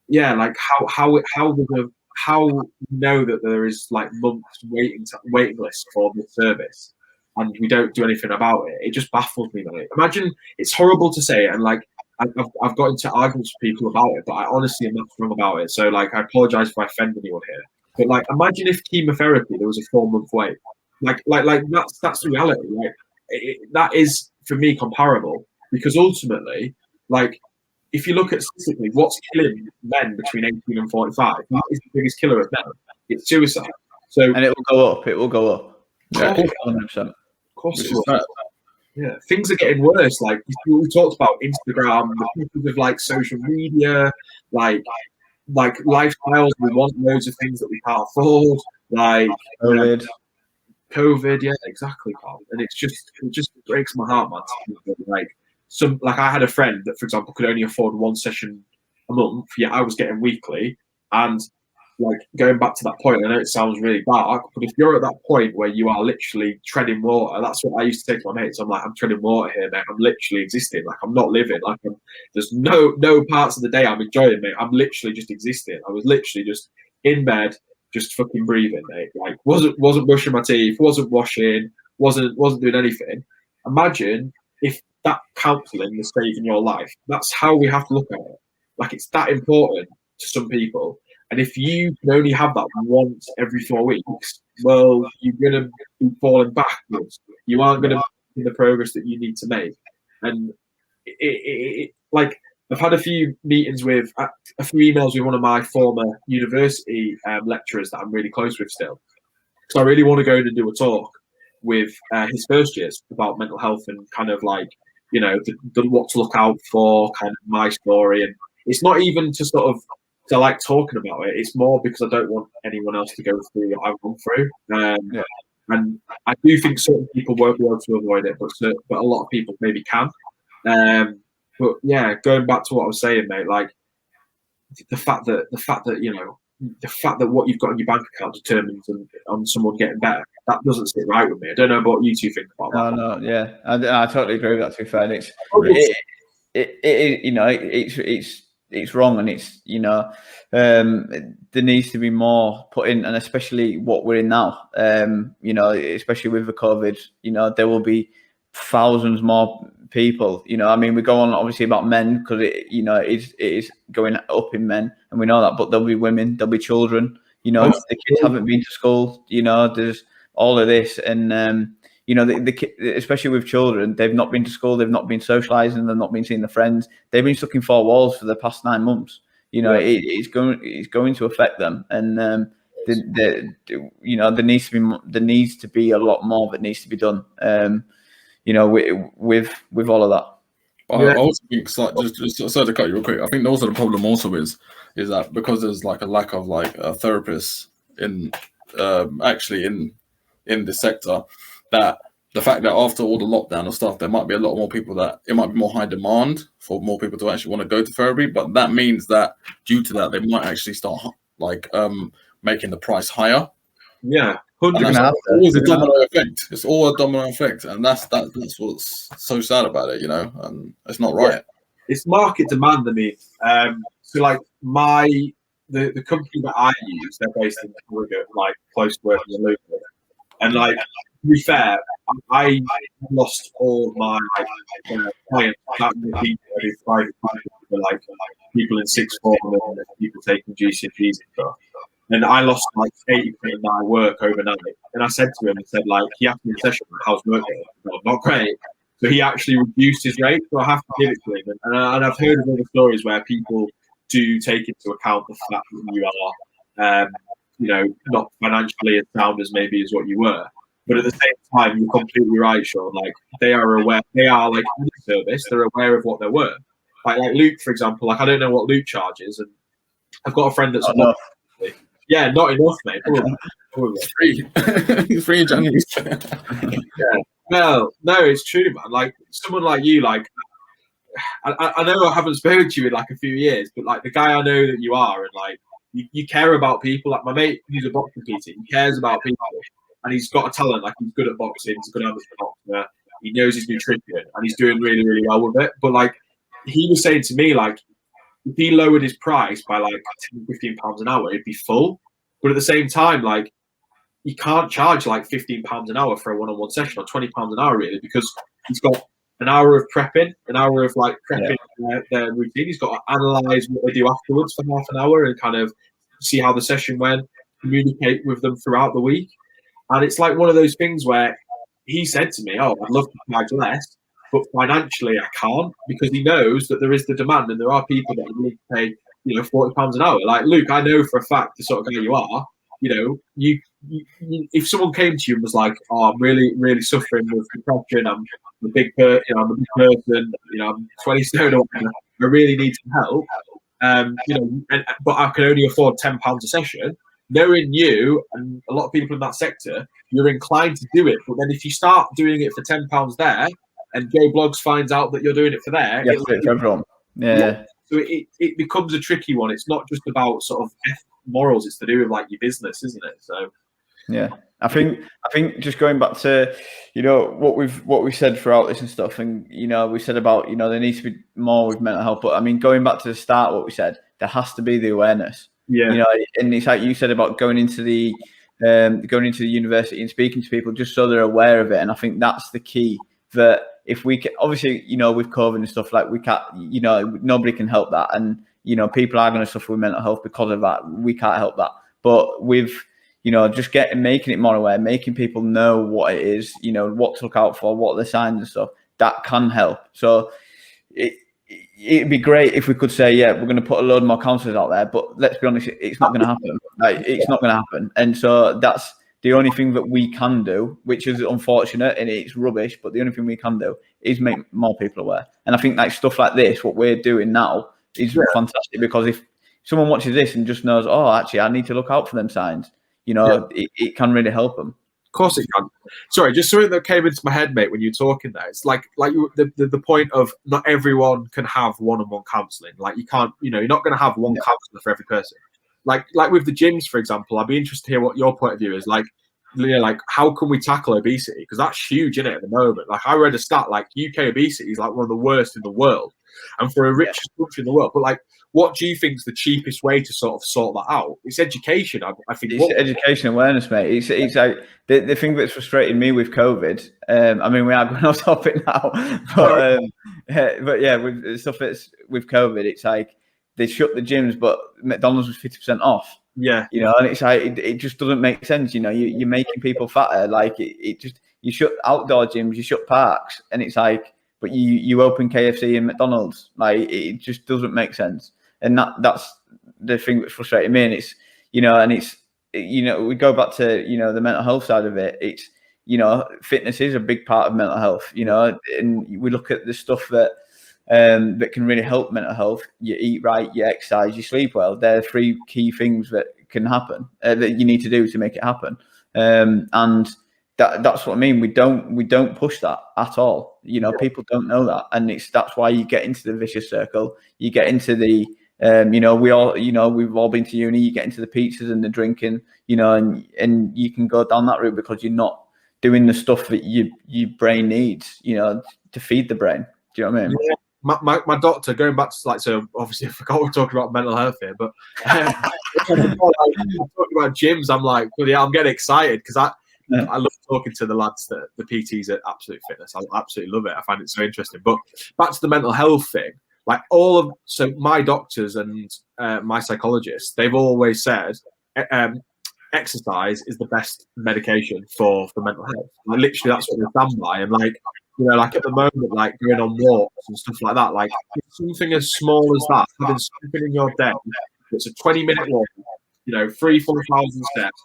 yeah, like how you know that there is like months waiting lists for the service, and we don't do anything about it. It just baffles me, mate. Imagine, it's horrible to say it, and like I've got into arguments with people about it, but I honestly am not strong about it. So like, I apologize if I offend anyone here. But like, imagine if chemotherapy there was a 4-month wait. Like that's the reality. Like that is for me comparable, because ultimately, like, if you look at statistically, what's killing men between 18 and 45? What is the biggest killer of men? It's suicide. So, and it will go up. It will go up. Yeah, 100%. Of course it will. Yeah, things are getting worse. Like we talked about Instagram, the people with like social media, like lifestyles. We want loads of things that we can't afford. Like COVID, yeah, exactly, Carl. And it just breaks my heart, man. Like I had a friend that, for example, could only afford 1 session a month. Yeah, I was getting weekly, and like going back to that point, I know it sounds really dark, but if you're at that point where you are literally treading water, that's what I used to say to my mates. I'm like, I'm treading water here, mate. I'm literally existing. Like, I'm not living. Like, there's no parts of the day I'm enjoying, mate. I'm literally just existing. I was literally just in bed, just fucking breathing, mate. Like, wasn't brushing my teeth, wasn't washing, wasn't doing anything. Imagine if that counselling was saving your life. That's how we have to look at it. Like, it's that important to some people. And if you can only have that once every 4 weeks, well, you're going to be falling backwards. You aren't going to make the progress that you need to make. And like, I've had a few meetings with, a few emails with one of my former university lecturers that I'm really close with still. So I really want to go in and do a talk with his first years about mental health and kind of like, you know, what to look out for, kind of my story. And it's not even to sort of, I like talking about it. It's more because I don't want anyone else to go through what I've gone through. And I do think certain people won't be able to avoid it, but a lot of people maybe can. But yeah, going back to what I was saying, mate, like the fact that you know, the fact that what you've got in your bank account determines on someone getting better, that doesn't sit right with me. I don't know what you two think about that. No, yeah, I totally agree with that. To be fair, you know, it's wrong, and it's, you know, there needs to be more put in, and especially what we're in now. You know, especially with the COVID, you know, there will be thousands more people. You know, I mean, we go on obviously about men because you know, it is going up in men, and we know that. But there'll be women, there'll be children. You know, the kids haven't been to school. You know, there's all of this, and you know, especially with children, they've not been to school, they've not been socialising, they've not been seeing their friends. They've been stuck in four walls for the past 9 months. You know, it's going to affect them, and you know, there needs to be a lot more that needs to be done. You know, with all of that. I also think, just sorry to cut you real quick. I think also the problem also is that because there's like a lack of like therapists in actually in this sector, that the fact that after all the lockdown and stuff, there might be a lot more people that it might be more high demand for more people to actually want to go to therapy. But that means that due to that, they might actually start like making the price higher. Yeah, 100%. Always a domino effect. It's all a domino effect, and that's what's so sad about it, you know. And it's not right. It's market demand. I mean, so like the company that I use, they're based in Oregon, like close to where we live. And like, to be fair, I lost all my clients. That would be private people, like people in sixth form and people taking GCSEs and stuff. And I lost like 80% of my work overnight. And I said to him, like, he asked me in session, how's work going? No, not great. So he actually reduced his rate. So I have to give it to him. And I've heard of other stories where people do take into account the fact that you are, you know, not financially as sound as maybe as what you were. But at the same time, you're completely right, Shaun. Like, they are aware, they are like any service, they're aware of what they're worth. Like Luke, for example, like I don't know what Luke charges. And I've got a friend that's yeah, not enough, mate. Probably. Free. He's free in January. Yeah. No, it's true, man. Like someone like you, like I know I haven't spoken to you in like a few years, but like the guy I know that you are, and like you care about people. Like my mate, he's a boxing PT. He cares about people, and he's got a talent. Like he's good at boxing. He's a good amateur boxer. He knows his nutrition, and he's doing really, really well with it. But like he was saying to me, like, if he lowered his price by like 10, 15 pounds an hour, it'd be full. But at the same time, like, you can't charge like 15 pounds an hour for a one-on-one session or 20 pounds an hour really, because he's got an hour of prepping, an hour of like prepping their routine. He's got to analyze what they do afterwards for half an hour and kind of see how the session went, communicate with them throughout the week. And it's like one of those things where he said to me, "Oh, I'd love to charge less, but financially I can't," because he knows that there is the demand and there are people that are willing to pay, you know, £40 an hour. Like Luke, I know for a fact the sort of guy you are. You know, you if someone came to you and was like, "Oh, I'm really, really suffering with depression. I'm a big person. You know, I'm 20 stone or whatever. I really need some help. You know, but I can only afford £10 a session." Knowing you and a lot of people in that sector, you're inclined to do it. But then if you start doing it for £10 there, and Joe Blogs finds out that you're doing it for there, it's for everyone. Yeah. So it becomes a tricky one. It's not just about sort of morals. It's to do with like your business, isn't it? So yeah, I think just going back to, you know, what we've said throughout this and stuff, and you know, we said about, you know, there needs to be more with mental health, but I mean, going back to the start, what we said, there has to be the awareness. yeah, You know, and it's like you said about going into the university and speaking to people just so they're aware of it. And I think that's the key. That if we can, obviously, you know, with COVID and stuff, like we can't, you know, nobody can help that, and you know, people are going to suffer with mental health because of that. We can't help that, but with, you know, just making it more aware, making people know what it is, you know, what to look out for, what are the signs and stuff, that can help. So it'd be great if we could say, yeah, we're going to put a load more counsellors out there, but let's be honest, it's not going to happen. Like, it's not going to happen. And so that's the only thing that we can do, which is unfortunate and it's rubbish, but the only thing we can do is make more people aware. And I think like stuff like this, what we're doing now, is fantastic, because if someone watches this and just knows, oh, actually, I need to look out for them signs, you know, it can really help them. Of course it can. Sorry, just something that came into my head, mate, when you were talking there. It's like the point of not everyone can have one-on-one counselling. Like you can't, you know, you're not going to have one counsellor for every person. Like with the gyms, for example, I'd be interested to hear what your point of view is. Like, you know, like how can we tackle obesity? Because that's huge in it at the moment. Like I read a stat, like UK obesity is like one of the worst in the world, and for a richest country in the world. But like, what do you think is the cheapest way to sort that out? It's education. I think it's education awareness, mate. It's like the thing that's frustrating me with COVID. I mean, we are going off topic now, but yeah, with stuff that's with COVID, it's like they shut the gyms, but McDonald's was 50% off. Yeah, you know, and it's like it just doesn't make sense. You know, you're making people fatter. Like it just, you shut outdoor gyms, you shut parks, and it's like, but you open KFC and McDonald's. Like it just doesn't make sense. And that's the thing that's frustrating me. And it's, you know, and it's, you know, we go back to, you know, the mental health side of it. It's, you know, fitness is a big part of mental health, you know, and we look at the stuff that can really help mental health. You eat right, you exercise, you sleep well. They're 3 key things that can happen, that you need to do to make it happen. And that's what I mean. We don't push that at all. You know, people don't know that, and that's why you get into the vicious circle. You get into the you know, we've all been to uni. You get into the pizzas and the drinking, you know, and you can go down that route because you're not doing the stuff that your brain needs, you know, to feed the brain. Do you know what I mean? Yeah. My doctor, going back to like, so obviously I forgot we're talking about mental health here, but talking about gyms, I'm like, well, yeah, I'm getting excited because I love talking to the lads, the PTs at Absolute Fitness. I absolutely love it. I find it so interesting. But back to the mental health thing, like so my doctors and my psychologists, they've always said exercise is the best medication for mental health. Like, literally, that's what they stand by. And like, you know, like at the moment, like going on walks and stuff like that, like something as small as that, having something in your day that's a 20-minute walk, you know, 3,000-4,000 steps.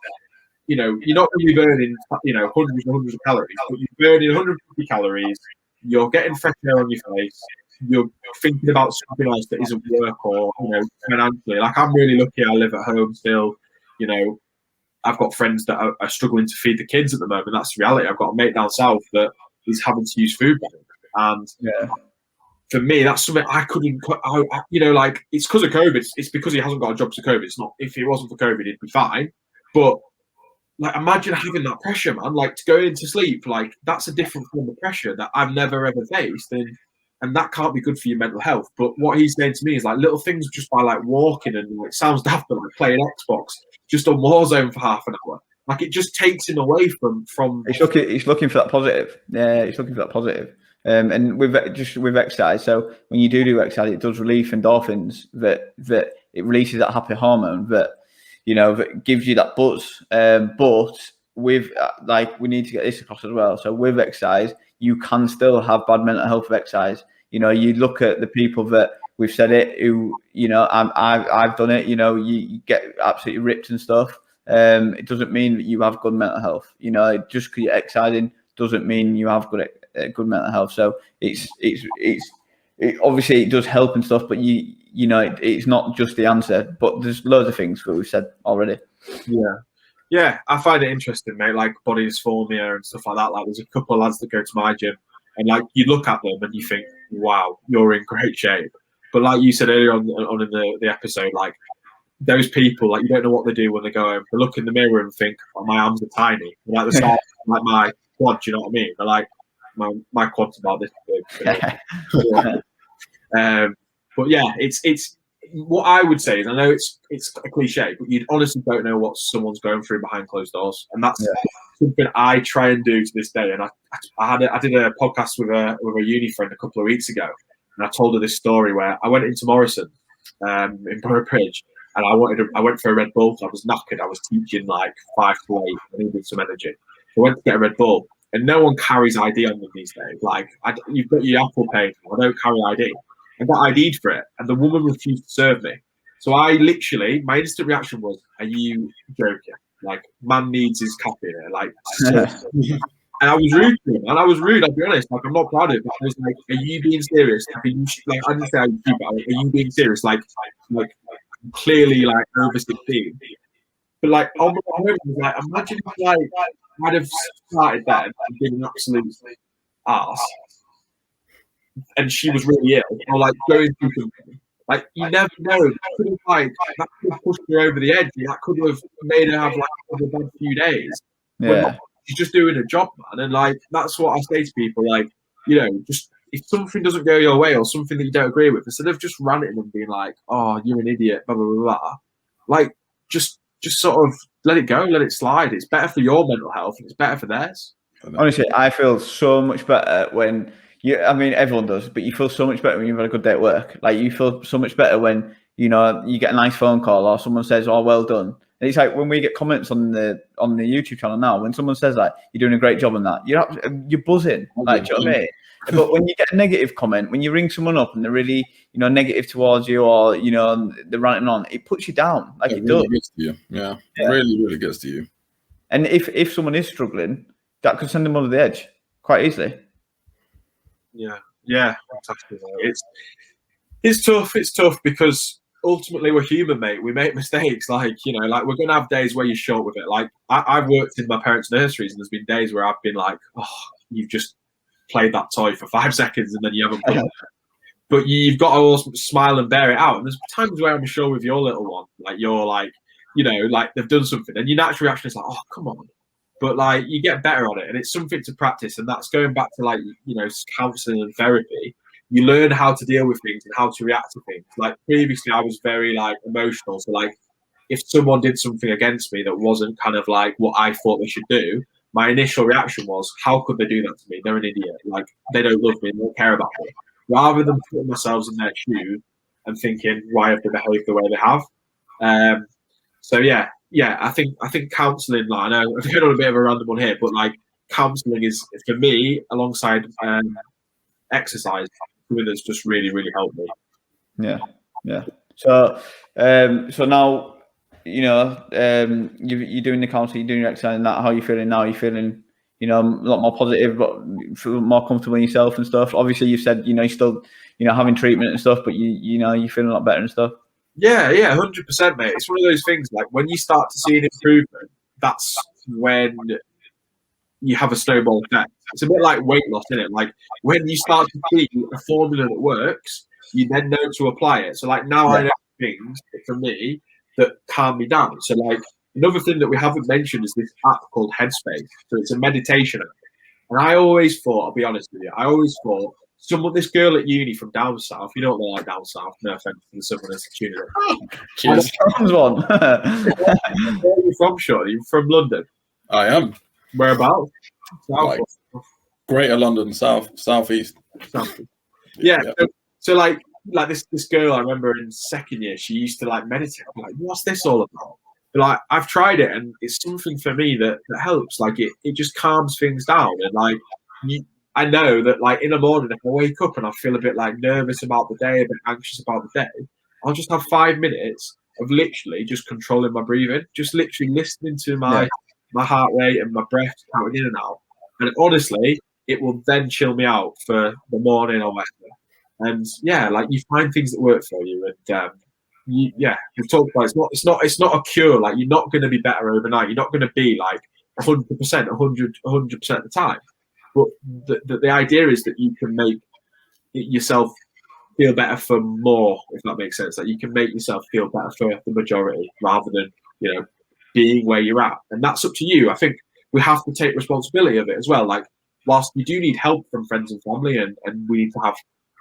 You know, you're not going to be burning, you know, hundreds and hundreds of calories, but you're burning 150 calories. You're getting fresh air on your face. You're thinking about something else that isn't work or, you know, financially. Like I'm really lucky. I live at home still. You know, I've got friends that are struggling to feed the kids at the moment. That's the reality. I've got a mate down south that is having to use food bank, and for me, that's something I couldn't. You know, like it's because of COVID. It's because he hasn't got a job to COVID. It's not. If it wasn't for COVID, he'd be fine. But like, imagine having that pressure, man. Like to go into sleep, like that's a different form of pressure that I've never ever faced, and that can't be good for your mental health. But what he's saying to me is like little things just by like walking and like sounds daft, but like playing Xbox just on Warzone for half an hour. Like it just takes him away from. He's looking for that positive. Yeah, he's looking for that positive. And with exercise, so when you do exercise, it does release endorphins. That it releases that happy hormone that, you know, that gives you that buzz. But with like, we need to get this across as well. So with exercise, you can still have bad mental health of exercise. You know, you look at the people that we've said it, who, you know, I've done it. You know, you get absolutely ripped and stuff. It doesn't mean that you have good mental health. You know, just because you're exercising doesn't mean you have good mental health. So it's obviously it does help and stuff, but you know, it's not just the answer. But there's loads of things that we've said already. Yeah, I find it interesting, mate. Like body dysphoria and stuff like that. Like there's a couple of lads that go to my gym, and like you look at them and you think, wow, you're in great shape. But like you said earlier on in the episode, like those people, like, you don't know what they do when they go home. They look in the mirror and think, oh, my arms are tiny. They're like the size of, like, my quad, do you know what I mean? They're like, my quad's about this big. But yeah, it's what I would say is, I know it's a cliche, but you honestly don't know what someone's going through behind closed doors, and that's something I try and do to this day. And I did a podcast with a uni friend a couple of weeks ago, and I told her this story where I went into Morrison in Borough Bridge, and I went for a Red Bull. I was knackered. I was teaching like 5 to 8. I needed some energy. So I went to get a Red Bull, and no one carries ID on them these days. Like, you've got your Apple Pay. I don't carry ID. I got ID'd for it, and the woman refused to serve me. So my instant reaction was, are you joking? Like, man needs his coffee here. Like, and I was rude to him, and I was rude, I'll be honest. Like, I'm not proud of it, but I was like, are you being serious? Like, I didn't say how you keep it. Are you being serious? Like clearly, like, over 16. But, like, on my own, I was like, imagine if, like, I'd have started that and been an absolute arse, and she was really ill, or like going through something. Like, you never know. That could have pushed her over the edge. That could have made her have like a bad few days. Yeah. She's just doing a job, man. And like, that's what I say to people. Like, you know, just if something doesn't go your way or something that you don't agree with, instead of just ranting and being like, "Oh, you're an idiot," blah blah blah, blah, like, just sort of let it go, let it slide. It's better for your mental health, and it's better for theirs. Honestly, I feel so much better when I mean, everyone does, but you feel so much better when you've had a good day at work. Like, you feel so much better when, you know, you get a nice phone call or someone says, "Oh, well done." And it's like when we get comments on the YouTube channel now, when someone says like, "You're doing a great job on that," you're buzzing. Like, do you know what I mean? But when you get a negative comment, when you ring someone up and they're really, you know, negative towards you, or, you know, they're ranting on, it puts you down. Like, it really does. gets to you. Yeah, really gets to you. And if someone is struggling, that could send them over the edge quite easily. Yeah, fantastic. It's tough. It's tough because ultimately we're human, mate. We make mistakes. Like, you know, like, we're gonna have days where you're short with it. Like, I've worked in my parents' nurseries, and there's been days where I've been like, "Oh, you've just played that toy for 5 seconds and then you haven't put it." But you've got to also smile and bear it out. And there's times where I'm sure with your little one, like, you're like, you know, like, they've done something, and your natural reaction is like, "Oh, come on." But like, you get better on it, and it's something to practice. And that's going back to, like, you know, counselling and therapy. You learn how to deal with things and how to react to things. Like, previously, I was very like emotional. So like, if someone did something against me that wasn't kind of like what I thought they should do, my initial reaction was, how could they do that to me? They're an idiot. Like, they don't love me. They don't care about me. Rather than putting myself in their shoes and thinking, why have they behaved the way they have? So yeah, I think counselling, like, I know I'm going on a bit of a random one here, but like, counselling is, for me, alongside exercise, something that's just really helped me. Yeah. So now, you know, you're doing the counselling, you're doing your exercise, and that. How are you feeling now? Are you feeling, you know, a lot more positive, but feel more comfortable in yourself and stuff? Obviously, you've said, you know, you're still, you know, having treatment and stuff, but you know, you're feeling a lot better and stuff. Yeah, 100%, mate. It's one of those things, like, when you start to see an improvement, that's when you have a snowball effect. It's a bit like weight loss, isn't it? Like, when you start to see a formula that works, you then know to apply it. So like, now I know things for me that calm me down. So like, another thing that we haven't mentioned is this app called Headspace. So it's a meditation app. And I always thought, I'll be honest with you, this girl at uni from down south, you know what they're like down south, no offense to someone that's tuning in. Cheers. One. Where are you from, Shaun? Are you from London? I am. Whereabouts? Like, Greater London, southeast. Yeah. So like this girl, I remember in second year, she used to like meditate. I'm like, what's this all about? But like, I've tried it, and it's something for me that helps. Like, it just calms things down. And like, I know that, like, in the morning, if I wake up and I feel a bit like nervous about the day, a bit anxious about the day, I'll just have 5 minutes of literally just controlling my breathing, just literally listening to my heart rate and my breath counting in and out. And honestly, it will then chill me out for the morning or whatever. And yeah, like, you find things that work for you. And we've talked about it's not a cure. Like, you're not going to be better overnight. You're not going to be like 100%, 100% of the time. But the idea is that you can make yourself feel better for more, if that makes sense. Like you can make yourself feel better for the majority rather than, you know, being where you're at. And that's up to you. I think we have to take responsibility of it as well. Like, whilst you do need help from friends and family, and we need to have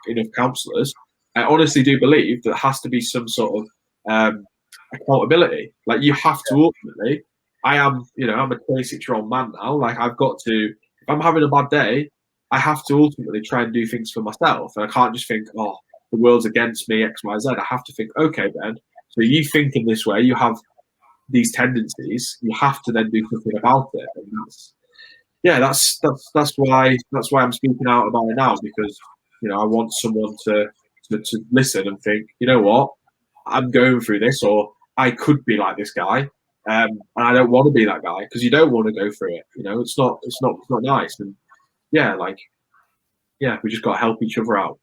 enough counsellors, I honestly do believe there has to be some sort of accountability. Like, you have to ultimately, I'm a 26-year-old man now. Like, I've got to, if I'm having a bad day, I have to ultimately try and do things for myself. And I can't just think, oh, the world's against me, X, Y, Z. I have to think, okay, Ben, so you think in this way, you have these tendencies, you have to then do something about it. And that's why I'm speaking out about it now, because, you know, I want someone to listen and think, you know what, I'm going through this, or I could be like this guy, and I don't want to be that guy, because you don't want to go through it. You know, it's not nice. And we just got to help each other out.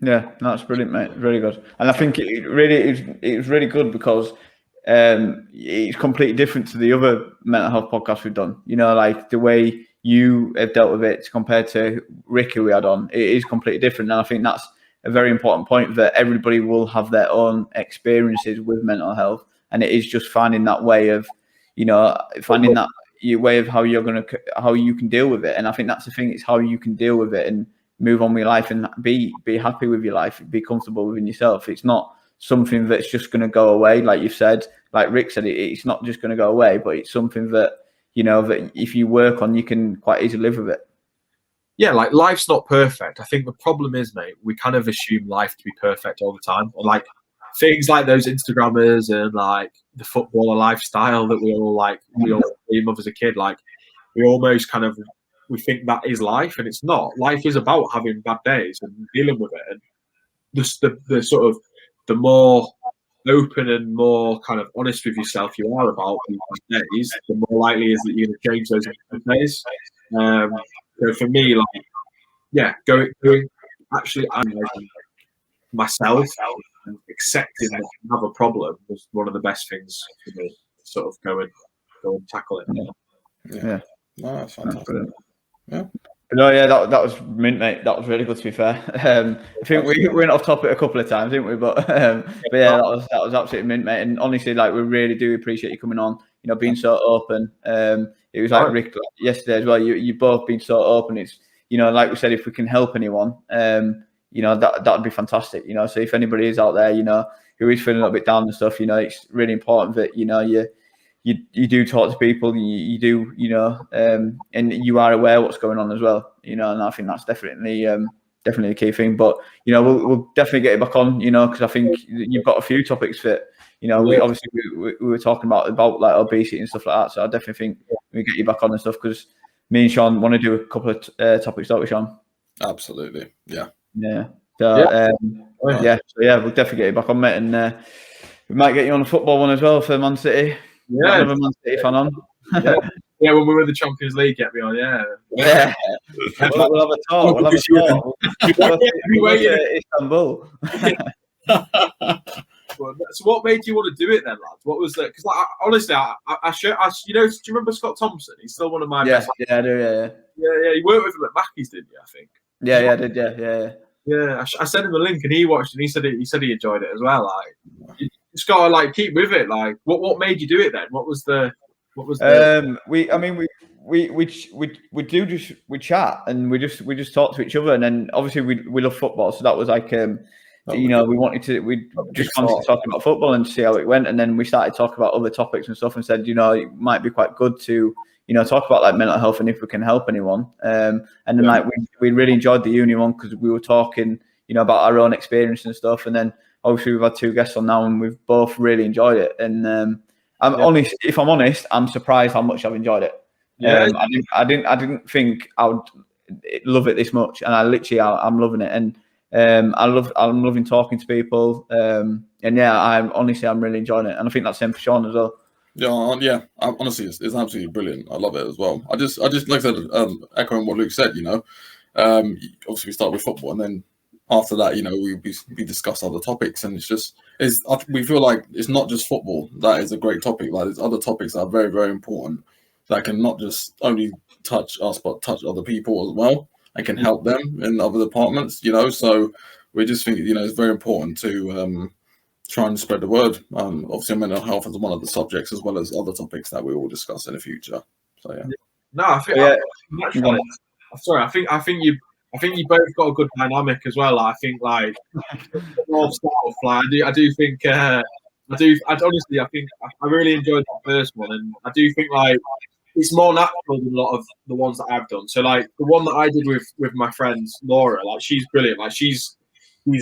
Yeah, that's brilliant, mate. Really good. And I think it was really good because it's completely different to the other mental health podcasts we've done. You know, like the way you have dealt with it compared to Rick, who we had on, it is completely different. And I think that's a very important point, that everybody will have their own experiences with mental health, and it is just finding that way of, you know, finding that way of how you can deal with it. And I think that's the thing; it's how you can deal with it and move on with your life and be happy with your life, be comfortable within yourself. It's not something that's just going to go away, like you've said, like Rick said. It's not just going to go away, but it's something that, you know, that if you work on, you can quite easily live with it. Yeah, like, life's not perfect. I think the problem is, mate, we kind of assume life to be perfect all the time. Or like things like those Instagrammers and like the footballer lifestyle that we all dream of as a kid. Like, we almost kind of, we think that is life, and it's not. Life is about having bad days and dealing with it. And the sort of, the more open and more kind of honest with yourself you are about these bad days, the more likely is that you're going to change those good days. So for me, like, going actually analysing myself and accepting that I have a problem was one of the best things for me to sort of go and tackle it. Yeah. No, that's fantastic. Yeah. No, yeah, that was mint, mate. That was really good, to be fair. I think we went off topic a couple of times, didn't we? But yeah, that was absolutely mint, mate. And honestly, like, we really do appreciate you coming on. You know, being so open. It was like Rick yesterday as well. You both been so open. It's, you know, like we said, if we can help anyone, you know, that would be fantastic. You know, so if anybody is out there, you know, who is feeling a little bit down and stuff, you know, it's really important that, you know, you do talk to people, you do, you know, and you are aware of what's going on as well, you know. And I think that's definitely a key thing. But, you know, we'll definitely get you back on, you know, because I think you've got a few topics that, you know, we were talking about like obesity and stuff like that. So I definitely think we get you back on and stuff, because me and Shaun want to do a couple of topics, don't we, Shaun? Absolutely, yeah. So we'll definitely get you back on, mate, and we might get you on a football one as well for Man City. Yeah, another Man City fan on. Yeah, when we were in the Champions League, get me on. Yeah. We'll have a talk. We'll have a talk. Istanbul. So what made you want to do it then, lads? What was that? Because honestly, you know, do you remember Scott Thompson? He's still one of my best. Yeah, I do. Yeah. You worked with him at Mackey's, didn't you? I think. Yeah, I did. Yeah. Yeah, I sent him the link and he watched, and he said he enjoyed it as well. Like, you just gotta like keep with it. Like, what made you do it then? What was the we chat and we just talk to each other, and then obviously we love football, so that was like you know, we just constantly talking about football and see how it went, and then we started talking about other topics and stuff, and said, you know, it might be quite good to, you know, talk about like mental health and if we can help anyone. And then like we really enjoyed the uni one, because we were talking, you know, about our own experience and stuff, and then obviously we've had two guests on now and we've both really enjoyed it. And if I'm honest, I'm surprised how much I've enjoyed it. I didn't think I would love it this much, and I'm loving it. And I'm loving talking to people. And I'm really enjoying it, and I think that's the same for Shaun as well. Yeah. Honestly, it's absolutely brilliant. I love it as well. I just like I said, echoing what Luke said. You know, obviously we start with football, and then after that, you know, we discuss other topics, and we feel like it's not just football that is a great topic. Like, there's other topics that are very, very important that can not just only touch us but touch other people as well. and can help them in other departments, you know. So we just think, you know, it's very important to try and spread the word. Obviously, mental health is one of the subjects, as well as other topics that we will discuss in the future. So yeah. No, I think sorry, I think you both got a good dynamic as well. I think like North South, like I do think I honestly I think I really enjoyed that first one, and I do think like it's more natural than a lot of the ones that I've done. So like the one that I did with my friend Laura, like she's brilliant. Like she's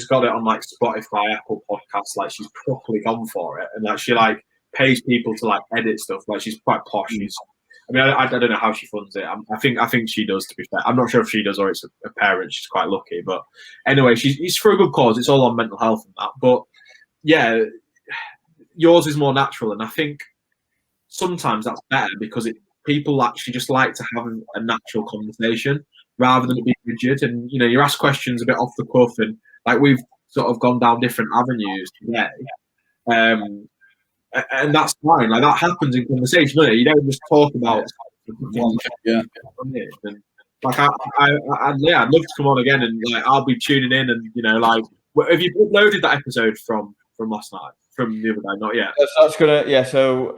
got it on like Spotify, Apple Podcasts. Like she's properly gone for it, and like she like pays people to like edit stuff. Like she's quite posh. I mean, I don't know how she funds it. I think she does. To be fair, I'm not sure if she does or it's a parent. She's quite lucky, but anyway, it's for a good cause. It's all on mental health and that. But yeah, yours is more natural, and I think sometimes that's better because people actually just like to have a natural conversation rather than it being rigid. And you know, you ask questions a bit off the cuff, and like we've sort of gone down different avenues today. And that's fine. Like that happens in conversation, doesn't it? You don't just talk about one thing. And like I'd love to come on again, and like I'll be tuning in, and you know, like have you uploaded that episode from last night, from the other day? Not yet. That's gonna So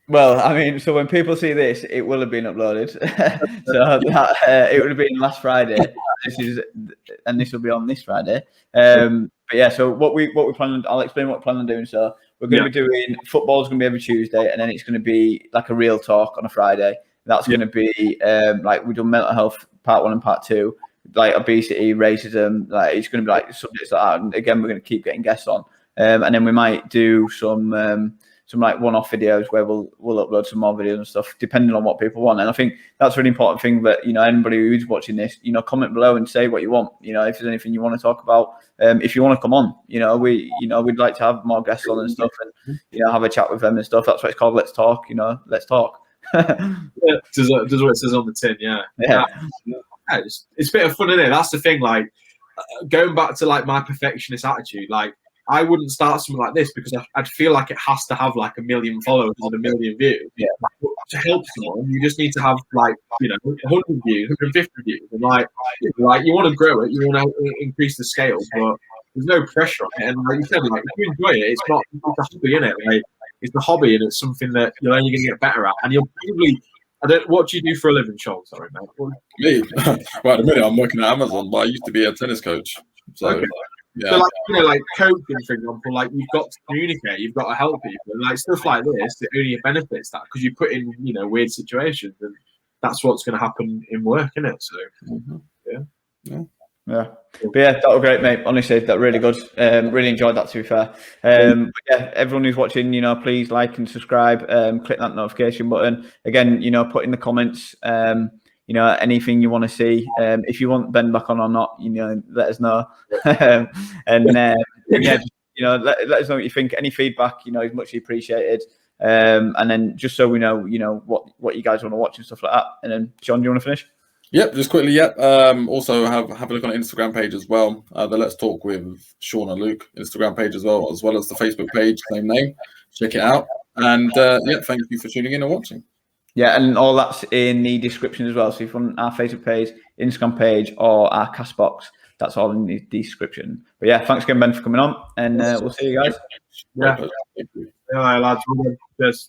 well, I mean, so when people see this, it will have been uploaded. So that, it would have been last Friday. This will be on this Friday. But yeah, so what we plan. I'll explain what we plan on doing. So we're going to be doing football's going to be every Tuesday, and then it's going to be like a real talk on a Friday. That's going to be like we've done mental health part 1 and part 2, like obesity, racism. Like it's going to be like subjects like that. And again, we're going to keep getting guests on, and then we might do some like one-off videos where we'll upload some more videos and stuff, depending on what people want. And I think that's a really important thing that, you know, anybody who's watching this, you know, comment below and say what you want. You know, if there's anything you want to talk about, if you want to come on, you know, we'd like to have more guests on and stuff, and you know, have a chat with them and stuff. That's what it's called. Let's talk. You know, let's talk. Does what it says on the tin. Yeah. It's a bit of fun, isn't it? That's the thing. Like going back to like my perfectionist attitude, like I wouldn't start something like this because I'd feel like it has to have like 1 million followers and 1 million views. Yeah. To help someone, you just need to have like, you know, 100 views, 150 views, and like you want to grow it, you want to increase the scale, but there's no pressure on it. And like you said, like if you enjoy it, it's a hobby, isn't it? Like it's a hobby, and it's something that you're only going to get better at, and you'll probably. What do you do for a living, Shaun? Sorry, mate. Me? Well, at the minute I'm working at Amazon, but I used to be a tennis coach. So. Okay. Yeah. So like, you know, like coaching, for example, like you've got to communicate, you've got to help people, and like stuff like this, it only benefits that because you put in, you know, weird situations, and that's what's going to happen in work, isn't it? So yeah. But yeah, that was great, mate. Honestly, that really good. Really enjoyed that, to be fair. But yeah, everyone who's watching, you know, please like and subscribe. Click that notification button. Again, you know, put in the comments. You know, anything you want to see. If you want Ben back on or not, you know, let us know. And yeah, just, you know, let us know what you think. Any feedback, you know, is much appreciated. And then just so we know, you know, what you guys want to watch and stuff like that. And then, Shaun, do you want to finish? Yep, just quickly. Yep. Also have a look on the Instagram page as well. The Let's Talk with Shaun and Luke Instagram page as well as the Facebook page, same name. Check it out. And yeah, thank you for tuning in and watching. Yeah, and all that's in the description as well. So if you're on our Facebook page, Instagram page, or our Castbox, that's all in the description. But yeah, thanks again, Ben, for coming on, and we'll see you guys. Yeah, lads. Cheers.